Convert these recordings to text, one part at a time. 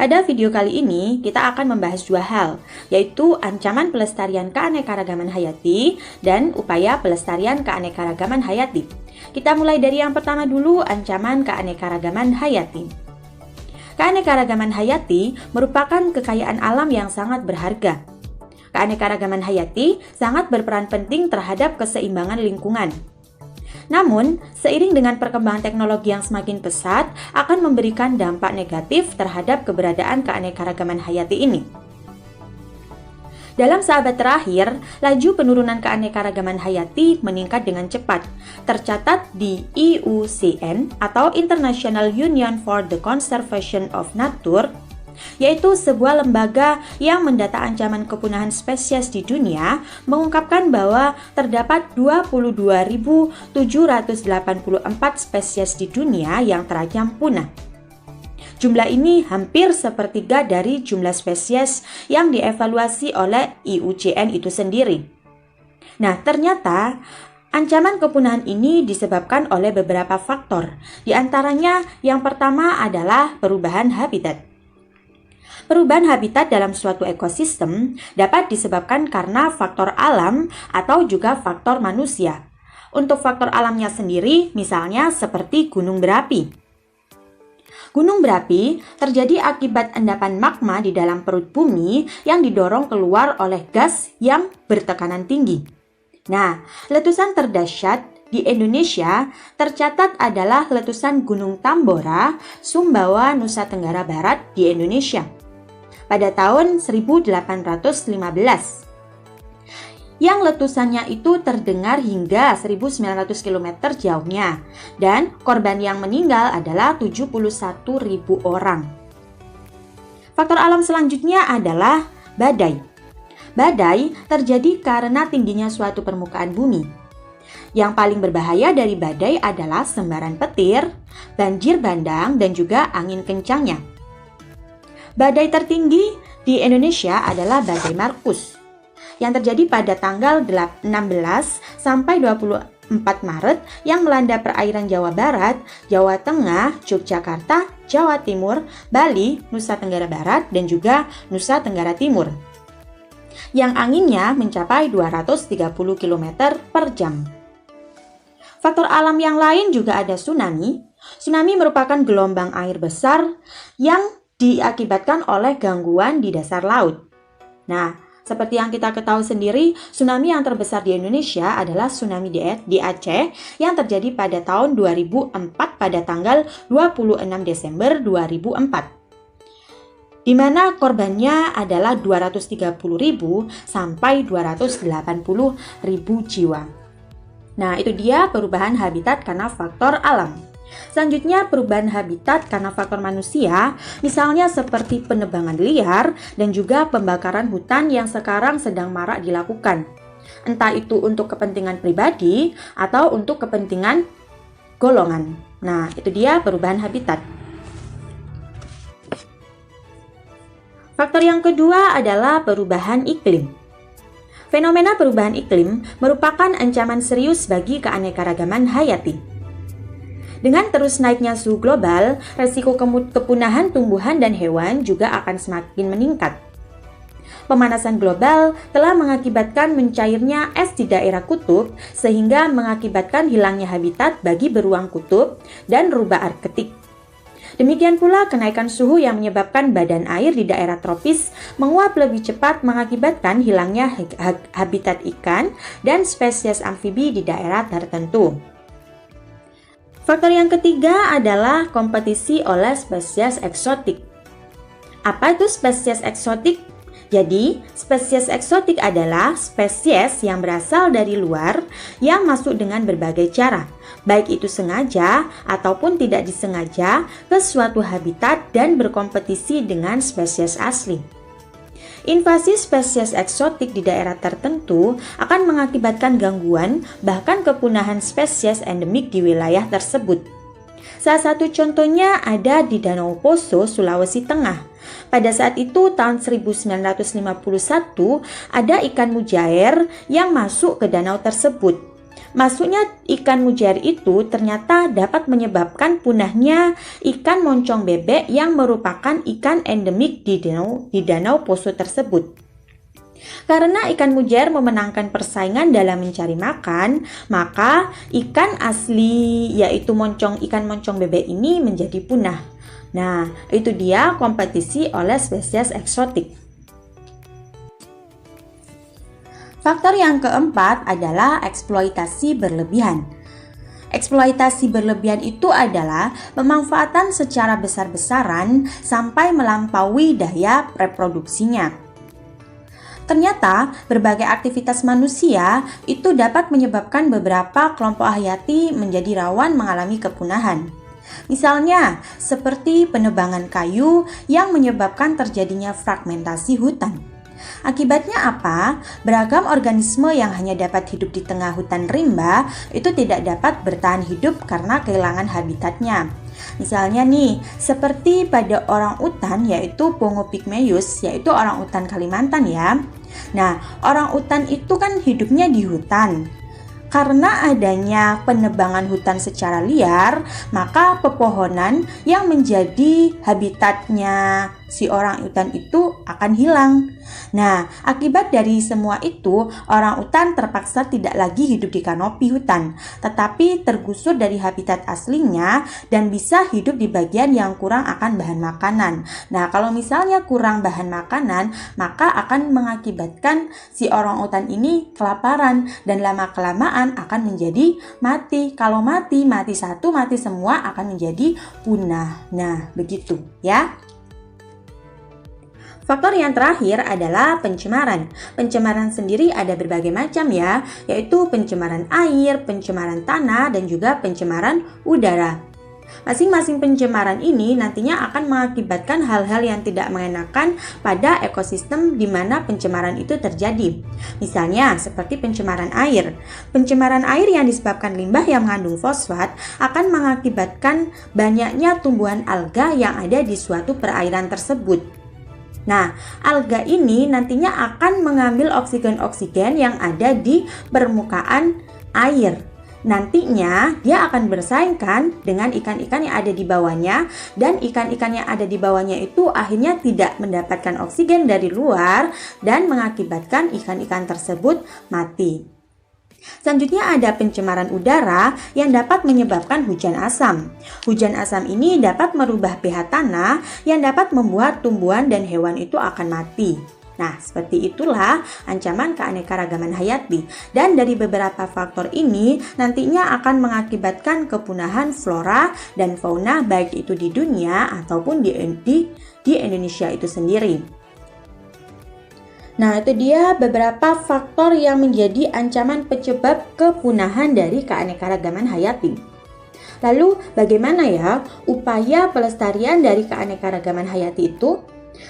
Pada video kali ini, kita akan membahas dua hal, yaitu ancaman pelestarian keanekaragaman hayati dan upaya pelestarian keanekaragaman hayati. Kita mulai dari yang pertama dulu, ancaman keanekaragaman hayati. Keanekaragaman hayati merupakan kekayaan alam yang sangat berharga. Keanekaragaman hayati sangat berperan penting terhadap keseimbangan lingkungan. Namun, seiring dengan perkembangan teknologi yang semakin pesat, akan memberikan dampak negatif terhadap keberadaan keanekaragaman hayati ini. Dalam seabad terakhir, laju penurunan keanekaragaman hayati meningkat dengan cepat, tercatat di IUCN atau International Union for the Conservation of Nature, yaitu sebuah lembaga yang mendata ancaman kepunahan spesies di dunia, mengungkapkan bahwa terdapat 22.784 spesies di dunia yang terancam punah. Jumlah ini hampir sepertiga dari jumlah spesies yang dievaluasi oleh IUCN itu sendiri. Nah, ternyata ancaman kepunahan ini disebabkan oleh beberapa faktor. Di antaranya, yang pertama adalah perubahan habitat. Perubahan habitat dalam suatu ekosistem dapat disebabkan karena faktor alam atau juga faktor manusia. Untuk faktor alamnya sendiri, misalnya seperti gunung berapi. Gunung berapi terjadi akibat endapan magma di dalam perut bumi yang didorong keluar oleh gas yang bertekanan tinggi. Nah, letusan terdahsyat di Indonesia tercatat adalah letusan Gunung Tambora, Sumbawa, Nusa Tenggara Barat di Indonesia pada tahun 1815. Yang letusannya itu terdengar hingga 1.900 km jauhnya, dan korban yang meninggal adalah 71.000 orang. Faktor alam selanjutnya adalah badai. Badai terjadi karena tingginya suatu permukaan bumi. Yang paling berbahaya dari badai adalah sembaran petir, banjir bandang, dan juga angin kencangnya. Badai tertinggi di Indonesia adalah Badai Markus yang terjadi pada tanggal 16 sampai 24 Maret yang melanda perairan Jawa Barat, Jawa Tengah, Yogyakarta, Jawa Timur, Bali, Nusa Tenggara Barat, dan juga Nusa Tenggara Timur. Yang anginnya mencapai 230 km per jam. Faktor alam yang lain juga ada tsunami. Tsunami merupakan gelombang air besar yang diakibatkan oleh gangguan di dasar laut. Nah, seperti yang kita ketahui sendiri, tsunami yang terbesar di Indonesia adalah tsunami di Aceh yang terjadi pada tahun 2004 pada tanggal 26 Desember 2004. Di mana korbannya adalah 230.000 sampai 280.000 jiwa. Nah, itu dia perubahan habitat karena faktor alam. Selanjutnya, perubahan habitat karena faktor manusia, misalnya seperti penebangan liar dan juga pembakaran hutan yang sekarang sedang marak dilakukan. Entah itu untuk kepentingan pribadi atau untuk kepentingan golongan. Nah, itu dia perubahan habitat. Faktor yang kedua adalah perubahan iklim. Fenomena perubahan iklim merupakan ancaman serius bagi keanekaragaman hayati. Dengan terus naiknya suhu global, resiko kepunahan tumbuhan dan hewan juga akan semakin meningkat. Pemanasan global telah mengakibatkan mencairnya es di daerah kutub, sehingga mengakibatkan hilangnya habitat bagi beruang kutub dan rubah arktik. Demikian pula kenaikan suhu yang menyebabkan badan air di daerah tropis menguap lebih cepat, mengakibatkan hilangnya habitat ikan dan spesies amfibi di daerah tertentu. Faktor yang ketiga adalah kompetisi oleh spesies eksotik. Apa itu spesies eksotik? Jadi, spesies eksotik adalah spesies yang berasal dari luar yang masuk dengan berbagai cara, baik itu sengaja ataupun tidak disengaja, ke suatu habitat dan berkompetisi dengan spesies asli. Invasi spesies eksotik di daerah tertentu akan mengakibatkan gangguan, bahkan kepunahan spesies endemik di wilayah tersebut. Salah satu contohnya ada di Danau Poso, Sulawesi Tengah. Pada saat itu, tahun 1951, ada ikan mujair yang masuk ke danau tersebut. Masuknya ikan mujair itu ternyata dapat menyebabkan punahnya ikan moncong bebek yang merupakan ikan endemik di danau Poso tersebut. Karena ikan mujair memenangkan persaingan dalam mencari makan, maka ikan asli yaitu ikan moncong bebek ini menjadi punah. Nah, itu dia kompetisi oleh spesies eksotik. Faktor yang keempat adalah eksploitasi berlebihan. Eksploitasi berlebihan itu adalah pemanfaatan secara besar-besaran sampai melampaui daya reproduksinya. Ternyata, berbagai aktivitas manusia itu dapat menyebabkan beberapa kelompok hayati menjadi rawan mengalami kepunahan. Misalnya, seperti penebangan kayu yang menyebabkan terjadinya fragmentasi hutan. Akibatnya apa? Beragam organisme yang hanya dapat hidup di tengah hutan rimba itu tidak dapat bertahan hidup karena kehilangan habitatnya. Misalnya nih, seperti pada orangutan yaitu Pongo pygmaeus, yaitu orangutan Kalimantan ya. Nah, orangutan itu kan hidupnya di hutan. Karena adanya penebangan hutan secara liar, maka pepohonan yang menjadi habitatnya si orangutan itu akan hilang. Nah, akibat dari semua itu, orangutan terpaksa tidak lagi hidup di kanopi hutan, tetapi tergusur dari habitat aslinya dan bisa hidup di bagian yang kurang akan bahan makanan. Nah, kalau misalnya kurang bahan makanan, maka akan mengakibatkan si orangutan ini kelaparan dan lama-kelamaan akan menjadi mati. Kalau mati satu, mati semua akan menjadi punah. Nah, begitu ya. Faktor yang terakhir adalah pencemaran. Pencemaran sendiri ada berbagai macam ya, yaitu pencemaran air, pencemaran tanah, dan juga pencemaran udara. Masing-masing pencemaran ini nantinya akan mengakibatkan hal-hal yang tidak mengenakan pada ekosistem di mana pencemaran itu terjadi. Misalnya seperti pencemaran air. Pencemaran air yang disebabkan limbah yang mengandung fosfat akan mengakibatkan banyaknya tumbuhan alga yang ada di suatu perairan tersebut. Nah, alga ini nantinya akan mengambil oksigen-oksigen yang ada di permukaan air. Nantinya dia akan bersaingkan dengan ikan-ikan yang ada di bawahnya, dan ikan-ikan yang ada di bawahnya itu akhirnya tidak mendapatkan oksigen dari luar dan mengakibatkan ikan-ikan tersebut mati. Selanjutnya ada pencemaran udara yang dapat menyebabkan hujan asam. Hujan asam ini dapat merubah pH tanah yang dapat membuat tumbuhan dan hewan itu akan mati. Nah, seperti itulah ancaman keanekaragaman hayati. Dan dari beberapa faktor ini nantinya akan mengakibatkan kepunahan flora dan fauna baik itu di dunia ataupun di Indonesia itu sendiri. Nah, itu dia beberapa faktor yang menjadi ancaman penyebab kepunahan dari keanekaragaman hayati. Lalu, bagaimana ya upaya pelestarian dari keanekaragaman hayati itu?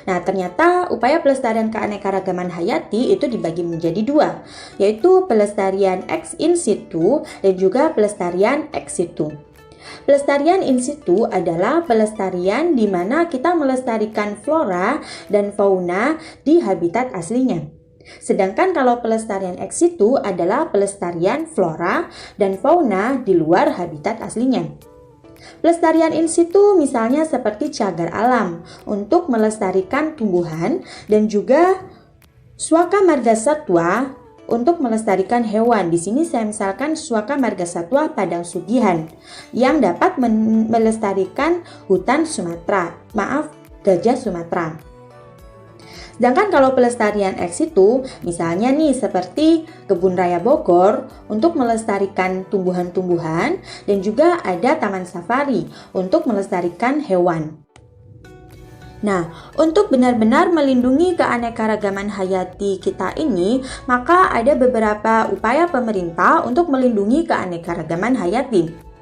Nah, ternyata upaya pelestarian keanekaragaman hayati itu dibagi menjadi dua, yaitu pelestarian ex in situ dan juga pelestarian ex situ. Pelestarian in situ adalah pelestarian di mana kita melestarikan flora dan fauna di habitat aslinya. Sedangkan kalau pelestarian ex situ adalah pelestarian flora dan fauna di luar habitat aslinya. Pelestarian in situ misalnya seperti cagar alam untuk melestarikan tumbuhan dan juga suaka margasatwa untuk melestarikan hewan. Di sini saya misalkan suaka margasatwa padang sugihan yang dapat melestarikan hutan Sumatera. Gajah Sumatera. Sedangkan kalau pelestarian ex situ, misalnya nih seperti Kebun Raya Bogor untuk melestarikan tumbuhan-tumbuhan dan juga ada Taman Safari untuk melestarikan hewan. Nah, untuk benar-benar melindungi keanekaragaman hayati kita ini, maka ada beberapa upaya pemerintah untuk melindungi keanekaragaman hayati.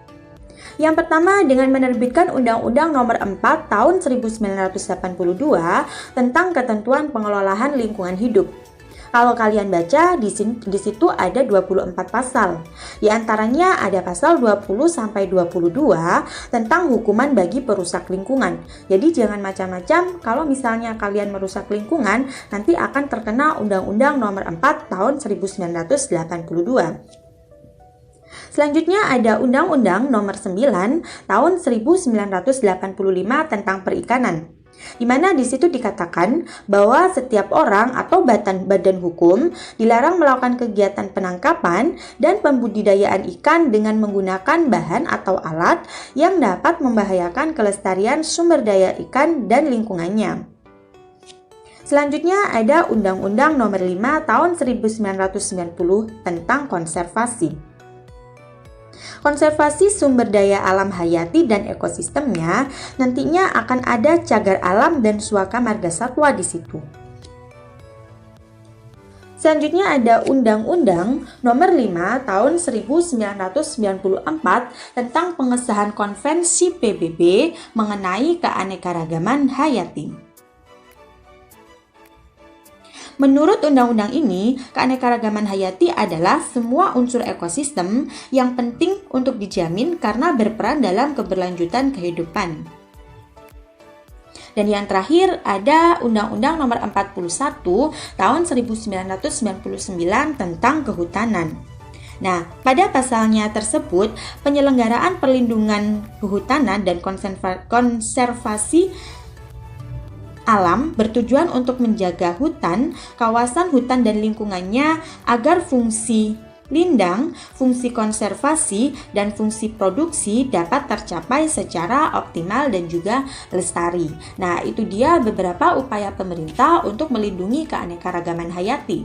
Yang pertama dengan menerbitkan Undang-Undang Nomor 4 Tahun 1982 tentang ketentuan pengelolaan lingkungan hidup. Kalau kalian baca di situ ada 24 pasal. Di antaranya ada pasal 20 sampai 22 tentang hukuman bagi perusak lingkungan. Jadi jangan macam-macam, kalau misalnya kalian merusak lingkungan nanti akan terkena Undang-Undang Nomor 4 Tahun 1982. Selanjutnya ada Undang-Undang Nomor 9 Tahun 1985 tentang Perikanan, di mana di situ dikatakan bahwa setiap orang atau badan hukum dilarang melakukan kegiatan penangkapan dan pembudidayaan ikan dengan menggunakan bahan atau alat yang dapat membahayakan kelestarian sumber daya ikan dan lingkungannya. Selanjutnya ada Undang-Undang Nomor 5 Tahun 1990 tentang konservasi. Konservasi sumber daya alam hayati dan ekosistemnya nantinya akan ada cagar alam dan suaka marga satwa di situ. Selanjutnya ada Undang-Undang Nomor 5 Tahun 1994 tentang pengesahan Konvensi PBB mengenai keanekaragaman hayati. Menurut undang-undang ini, keanekaragaman hayati adalah semua unsur ekosistem yang penting untuk dijamin karena berperan dalam keberlanjutan kehidupan. Dan yang terakhir ada Undang-Undang Nomor 41 Tahun 1999 tentang Kehutanan. Nah, pada pasalnya tersebut, penyelenggaraan perlindungan kehutanan dan konservasi alam bertujuan untuk menjaga hutan, kawasan hutan dan lingkungannya agar fungsi lindang, fungsi konservasi, dan fungsi produksi dapat tercapai secara optimal dan juga lestari. Nah, itu dia beberapa upaya pemerintah untuk melindungi keanekaragaman hayati.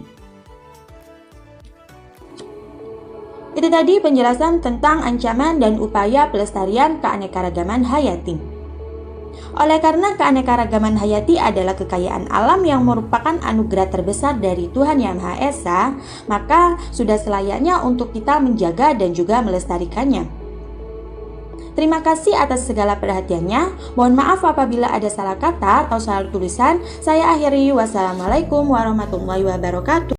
Itu tadi penjelasan tentang ancaman dan upaya pelestarian keanekaragaman hayati. Oleh karena keanekaragaman hayati adalah kekayaan alam yang merupakan anugerah terbesar dari Tuhan Yang Maha Esa, maka sudah selayaknya untuk kita menjaga dan juga melestarikannya. Terima kasih atas segala perhatiannya. Mohon maaf apabila ada salah kata atau salah tulisan. Saya akhiri. Wassalamualaikum warahmatullahi wabarakatuh.